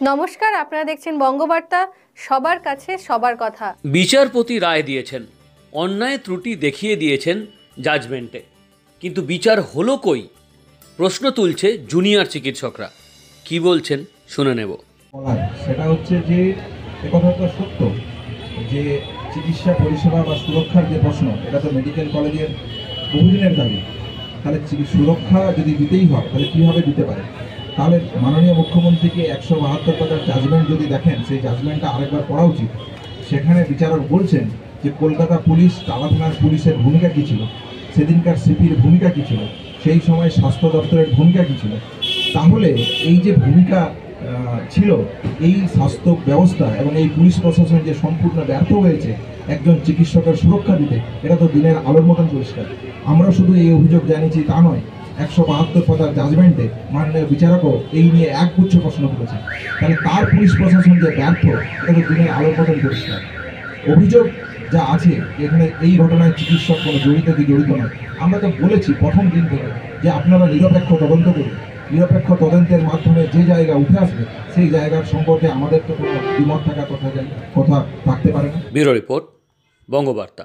নমস্কার, আপনারা দেখছেন বঙ্গবার্তা, সবার কাছে সবার কথা। বিচারপতি রায় দিয়েছেন, অন্যায় ত্রুটি দেখিয়ে দিয়েছেন জাজমেন্টে, কিন্তু বিচার হলো কই? প্রশ্ন তুলছে জুনিয়র চিকিৎসকরা। কি বলছেন শুনে নেব। সেটা হচ্ছে যে একথা তো সত্য যে চিকিৎসা পরিষেবা বা সুরক্ষার যে প্রশ্ন, এটা তো মেডিকেল কলেজের বহুদিনের দাবি। তাহলে সুরক্ষা যদি দিতেই হয় তাহলে কীভাবে দিতে পারে? তাহলে মাননীয় মুখ্যমন্ত্রীকে 172 পাতার জাজমেন্ট যদি দেখেন, সেই জাজমেন্টটা আরেকবার পড়া উচিত। সেখানে বিচারক বলছেন যে কলকাতা পুলিশ, টালা থানার পুলিশের ভূমিকা কী ছিল, সেদিনকার সিপির ভূমিকা কী ছিল, সেই সময় স্বাস্থ্য দপ্তরের ভূমিকা কী ছিল। তাহলে এই যে ভূমিকা ছিল, এই স্বাস্থ্য ব্যবস্থা এবং এই পুলিশ প্রশাসন যে সম্পূর্ণ ব্যর্থ হয়েছে একজন চিকিৎসকের সুরক্ষা দিতে, এটা তো দিনের আলোর মতন পরিষ্কার। আমরা শুধু এই অভিযোগ জানিয়েছি তা নয়, 172 পাতার জাজমেন্টে মাননীয় বিচারকও এই নিয়ে একগুচ্ছ প্রশ্ন তুলেছেন। তাহলে তার পুলিশ প্রশাসন যে ব্যর্থ, এটা তো দিনের আলোর মতন পরিষ্কার। অভিযোগ যা আছে এখানে এই ঘটনায় চিকিৎসক কোনো জড়িত কি জড়িত নয়, আমরা তো বলেছি প্রথম দিন থেকে যে আপনারা নিরপেক্ষ তদন্ত করুন। নিরপেক্ষ তদন্তের মাধ্যমে যে জায়গা উঠে আসবে সেই জায়গার সম্পর্কে আমাদের তো কোনো দ্বিমত থাকার কথা থাকতে পারে না। Bureau report, Bangabarta.